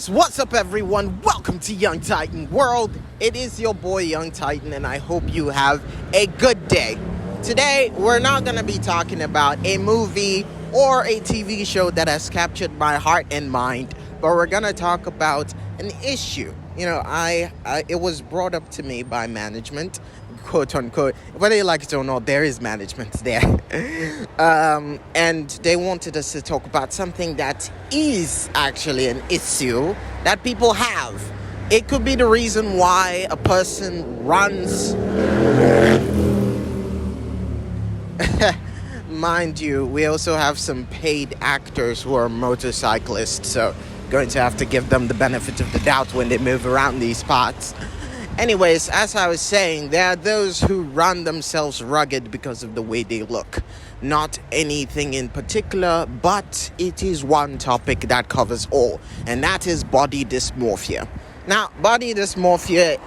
guys, what's up everyone? Welcome to Young Titan World. It is your boy Young Titan and I hope you have a good day. Today, we're not going to be talking about a movie or a TV show that has captured my heart and mind, but we're going to talk about an issue. You know, it was brought up to me by management, quote unquote. Whether you like it or not, there is management there. And they wanted us to talk about something that is actually an issue that people have. It could be the reason why a person runs. Mind you, we also have some paid actors who are motorcyclists, so going to have to give them the benefit of the doubt when they move around these parts. Anyways, as I was saying, there are those who run themselves rugged because of the way they look. Not anything in particular, but it is one topic that covers all, and that is body dysmorphia. Now, body dysmorphia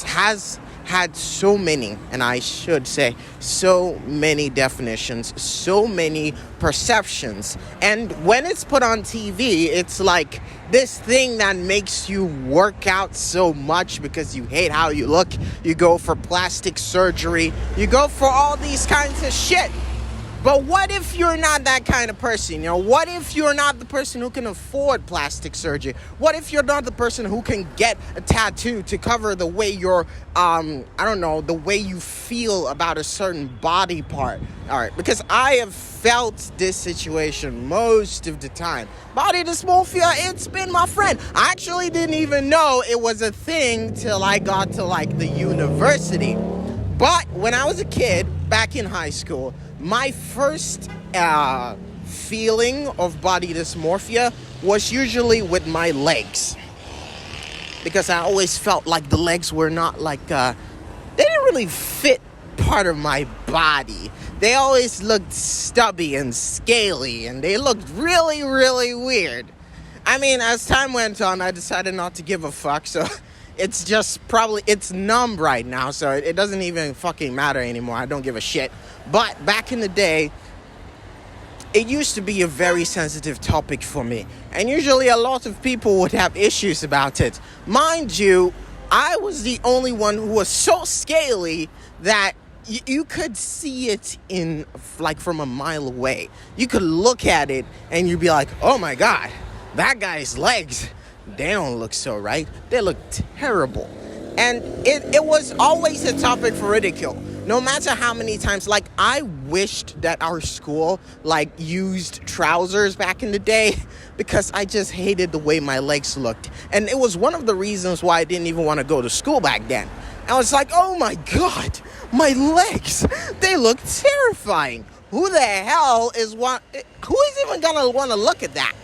has had so many, and I should say so many definitions, so many perceptions. And when it's put on TV, it's like this thing that makes you work out so much because you hate how you look. You go for plastic surgery. You go for all these kinds of shit. But what if you're not that kind of person? You know, what if you're not the person who can afford plastic surgery? What if you're not the person who can get a tattoo to cover the way you're, the way you feel about a certain body part? All right, because I have felt this situation most of the time. Body dysmorphia, it's been my friend. I actually didn't even know it was a thing till I got to the university. But when I was a kid, back in high school, my first feeling of body dysmorphia was usually with my legs. Because I always felt like the legs were not they didn't really fit part of my body. They always looked stubby and scaly, and they looked really, really weird. I mean, as time went on, I decided not to give a fuck, so it's just it's numb right now, so it doesn't even fucking matter anymore. I don't give a shit. But back in the day, it used to be a very sensitive topic for me. And usually a lot of people would have issues about it. Mind you, I was the only one who was so scaly that you could see it from a mile away. You could look at it and you'd be like, oh my God, that guy's legs, they don't look so right. They look terrible. And it was always a topic for ridicule. No matter how many times, I wished that our school, used trousers back in the day because I just hated the way my legs looked. And it was one of the reasons why I didn't even want to go to school back then. I was like, oh my God, my legs, they look terrifying. Who the hell who is even going to want to look at that?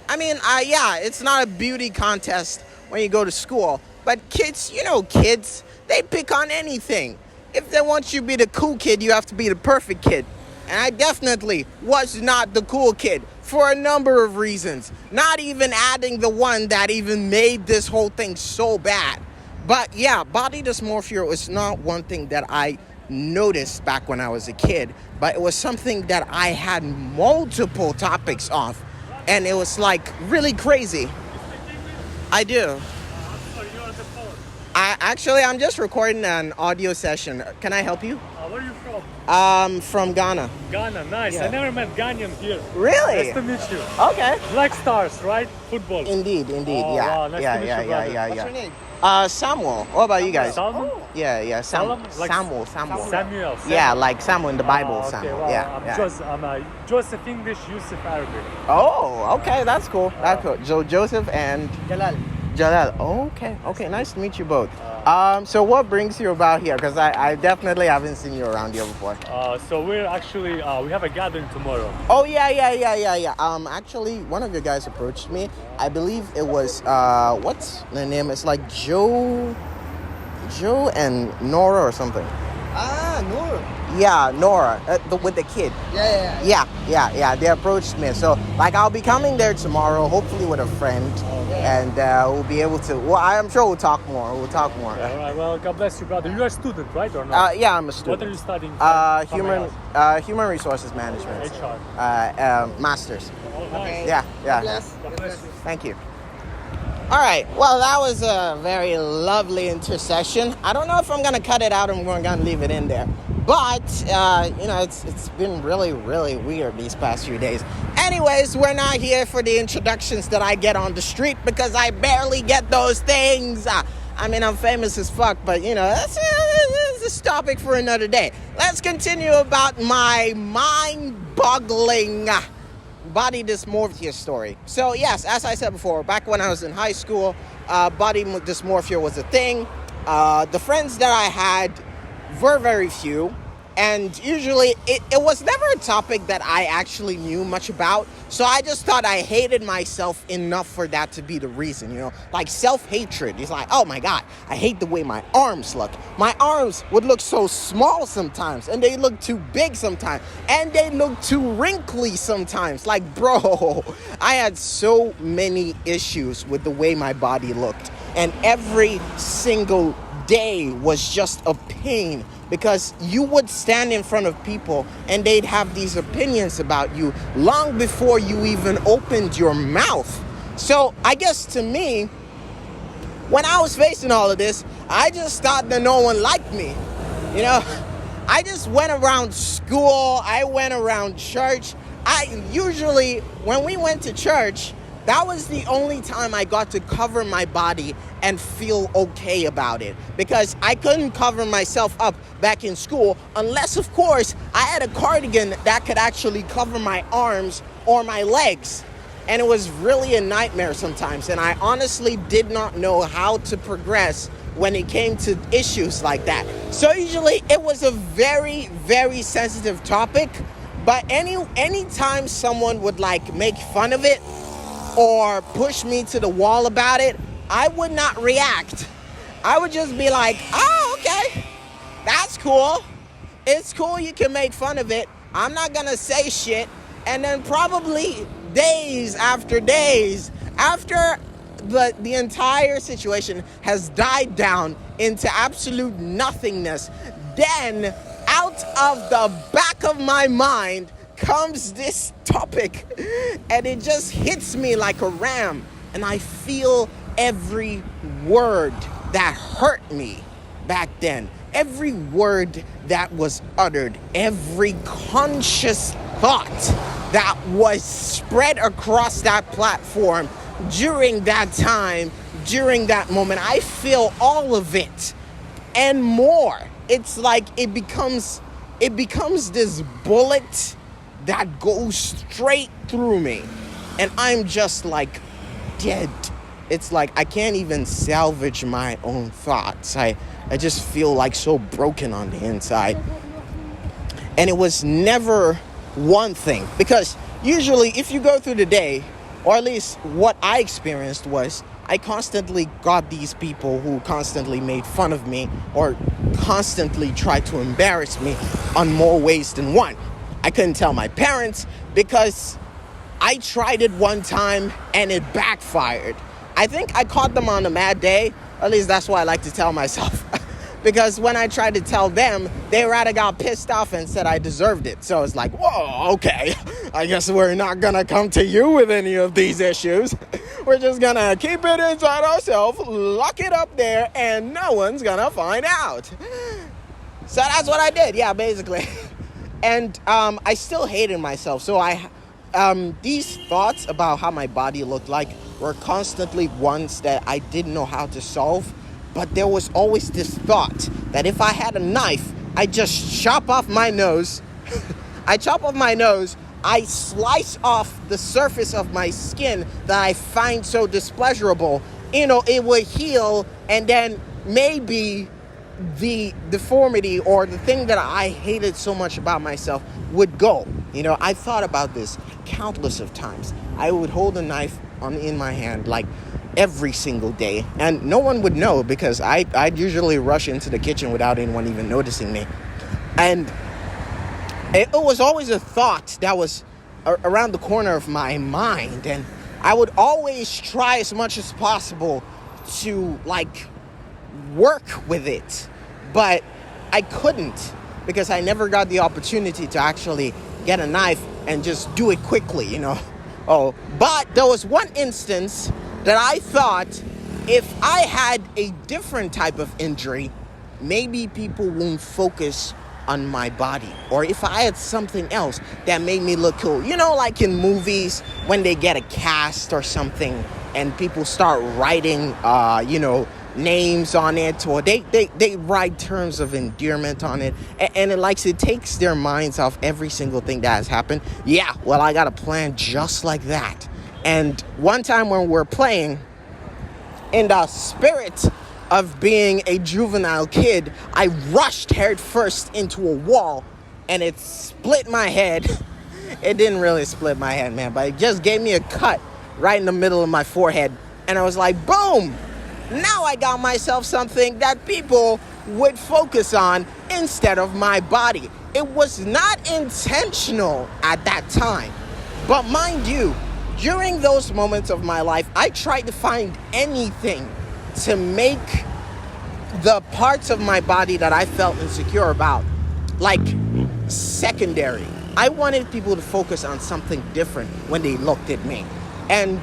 I mean, it's not a beauty contest when you go to school. But kids, they pick on anything. If they want you to be the cool kid, you have to be the perfect kid. And I definitely was not the cool kid for a number of reasons. Not even adding the one that even made this whole thing so bad. But yeah, body dysmorphia was not one thing that I noticed back when I was a kid. But it was something that I had multiple topics of. And it was really crazy. I do. I'm just recording an audio session. Can I help you? Where are you from? From Ghana. Ghana, nice. Yeah. I never met Ghanaian here. Really? Nice to meet you. Okay. Black Stars, right? Football. Indeed. Oh, Yeah. Wow. Nice to meet you, brother. What's your name? Samuel. What about you guys? Samuel? Yeah. Samuel. Samuel. Yeah, like Samuel in the Bible. Okay. Samuel. Well, Yeah. I'm Joseph English, Yusuf Arabic. Oh, okay. That's cool. So Joseph and Jalal. Okay. Nice to meet you both. So what brings you about here? Because I definitely haven't seen you around here before. So we're actually we have a gathering tomorrow. Oh yeah. Actually, one of your guys approached me. I believe it was what's the name? It's like Joe and Nora or something. Nora. Yeah, Nora, with the kid. Yeah. They approached me. So, I'll be coming there tomorrow, hopefully with a friend. And we'll be able to, I'm sure we'll talk more. All right, well, God bless you, brother. You're a student, right, or not? Yeah, I'm a student. What are you studying? Human resources management. HR. Masters. Oh, nice. Yeah. Bless. God bless you. Thank you. All right. Well, that was a very lovely intercession. I don't know if I'm gonna cut it out and we're gonna leave it in there, but it's been really, really weird these past few days. Anyways, we're not here for the introductions that I get on the street because I barely get those things. I mean, I'm famous as fuck, but that's a topic for another day. Let's continue about my mind-boggling body dysmorphia story. So yes, as I said before, back when I was in high school, body dysmorphia was a thing. The friends that I had were very few, and usually it was never a topic that I actually knew much about. So I just thought I hated myself enough for that to be the reason, like self-hatred. It's like, oh my God, I hate the way my arms look. My arms would look so small sometimes, and they look too big sometimes, and they look too wrinkly sometimes. Like, bro, I had so many issues with the way my body looked, and every single day was just a pain, because you would stand in front of people and they'd have these opinions about you long before you even opened your mouth. So I guess to me, when I was facing all of this, I just thought that no one liked me. I just went around school, I went around church. When we went to church, that was the only time I got to cover my body and feel okay about it, because I couldn't cover myself up back in school unless, of course, I had a cardigan that could actually cover my arms or my legs. And it was really a nightmare sometimes, and I honestly did not know how to progress when it came to issues like that. So usually it was a very, very sensitive topic, but anytime someone would make fun of it or push me to the wall about it, I would not react. I would just be like, oh, okay, that's cool. It's cool, you can make fun of it. I'm not gonna say shit. And then probably days after the entire situation has died down into absolute nothingness, then out of the back of my mind comes this topic, and it just hits me like a ram, and I feel every word that hurt me back then, every word that was uttered, every conscious thought that was spread across that platform during that time, during that moment. I feel all of it and more. It's like it becomes this bullet that goes straight through me, and I'm just like dead. It's like I can't even salvage my own thoughts. I just feel like so broken on the inside. And it was never one thing, because usually if you go through the day, or at least what I experienced was, I constantly got these people who constantly made fun of me or constantly tried to embarrass me on more ways than one. I couldn't tell my parents because I tried it one time and it backfired. I think I caught them on a mad day. At least that's what I like to tell myself. Because when I tried to tell them, they rather got pissed off and said I deserved it. So it's like, whoa, okay. I guess we're not gonna come to you with any of these issues. We're just gonna keep it inside ourselves, lock it up there, and no one's gonna find out. So that's what I did, yeah, basically. And I still hated myself. So these thoughts about how my body looked like were constantly ones that I didn't know how to solve. But there was always this thought that if I had a knife, I'd just chop off my nose. I slice off the surface of my skin that I find so displeasurable. It would heal, and then maybe the deformity or the thing that I hated so much about myself would go. I thought about this countless of times. I would hold a knife in my hand every single day, and no one would know because I'd usually rush into the kitchen without anyone even noticing me. And it was always a thought that was around the corner of my mind, and I would always try as much as possible to work with it, but I couldn't, because I never got the opportunity to actually get a knife and just do it quickly, Oh, but there was one instance that I thought if I had a different type of injury, maybe people won't focus on my body. Or if I had something else that made me look cool. You know, like in movies when they get a cast or something and people start writing, names on it, or they write terms of endearment on it, and it takes their minds off every single thing that has happened. Yeah, well, I got a plan just like that. And one time when we're playing, in the spirit of being a juvenile kid, I rushed head first into a wall, and it split my head. It didn't really split my head, man, but it just gave me a cut right in the middle of my forehead. And I was like, boom! Now I got myself something that people would focus on instead of my body. It was not intentional at that time. But mind you, during those moments of my life, I tried to find anything to make the parts of my body that I felt insecure about, like, secondary. I wanted people to focus on something different when they looked at me. And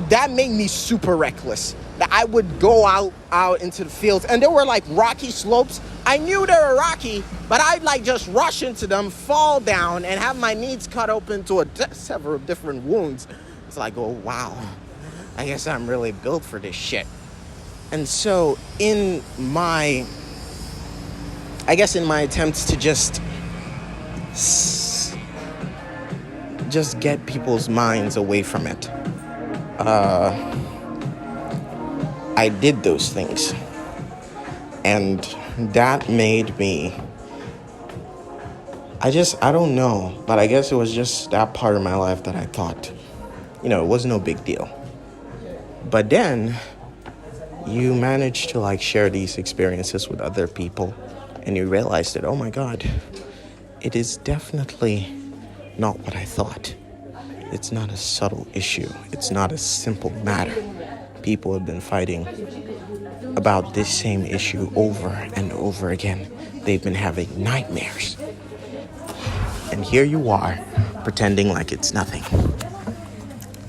that made me super reckless. That I would go out into the fields, and there were like rocky slopes. I knew they were rocky, but I'd just rush into them, fall down, and have my knees cut open to several different wounds. It's like, oh wow, I guess I'm really built for this shit. And so in my attempts to just get people's minds away from it, I did those things, and that made me, I don't know, but I guess it was just that part of my life that I thought, it was no big deal. But then you manage to share these experiences with other people, and you realize that, oh my God, it is definitely not what I thought. It's not a subtle issue. It's not a simple matter. People have been fighting about this same issue over and over again. They've been having nightmares. And here you are, pretending like it's nothing.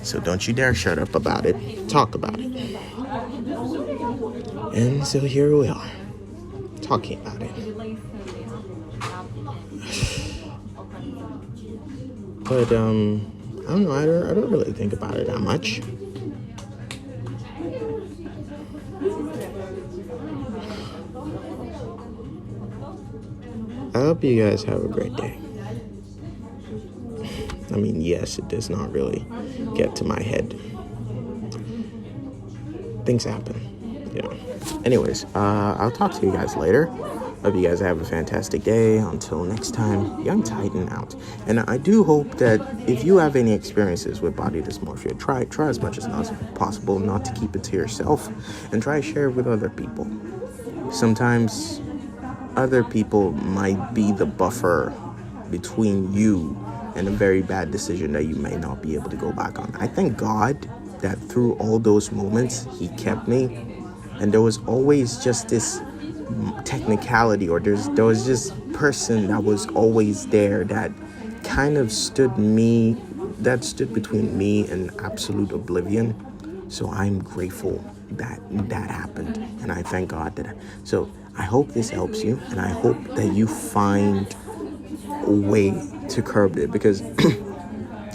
So don't you dare shut up about it. Talk about it. And so here we are, talking about it. But, I don't know, I don't really think about it that much. I hope you guys have a great day. I mean, yes, it does not really get to my head. Things happen, Anyways, I'll talk to you guys later. Hope you guys have a fantastic day. Until next time, Young Titan out. And I do hope that if you have any experiences with body dysmorphia, try as much as possible not to keep it to yourself, and try to share it with other people. Sometimes other people might be the buffer between you and a very bad decision that you may not be able to go back on. I thank God that through all those moments, He kept me. And there was always just this technicality, or there was this person that was always there that kind of stood between me and absolute oblivion. So I'm grateful that happened, and I thank God that. So I hope this helps you, and I hope that you find a way to curb it, because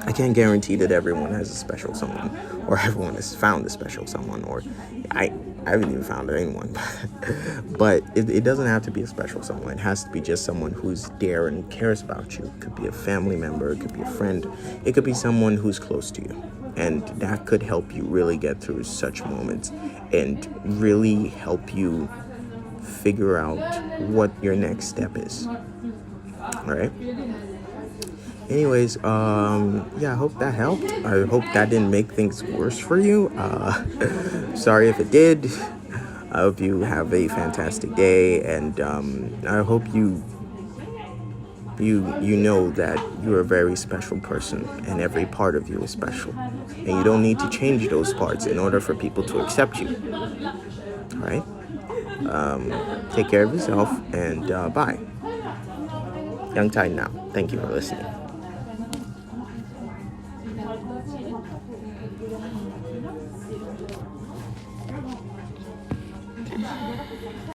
I can't guarantee that everyone has a special someone, or everyone has found a special someone, or I haven't even found anyone. But it doesn't have to be a special someone. It has to be just someone who's there and cares about you. It could be a family member. It could be a friend. It could be someone who's close to you. And that could help you really get through such moments and really help you figure out what your next step is. All right? Anyways, I hope that helped. I hope that didn't make things worse for you. Sorry if it did. I hope you have a fantastic day, and I hope you know that you're a very special person, and every part of you is special, and you don't need to change those parts in order for people to accept you. All right? Take care of yourself, and bye. Young Titan now. Thank you for listening.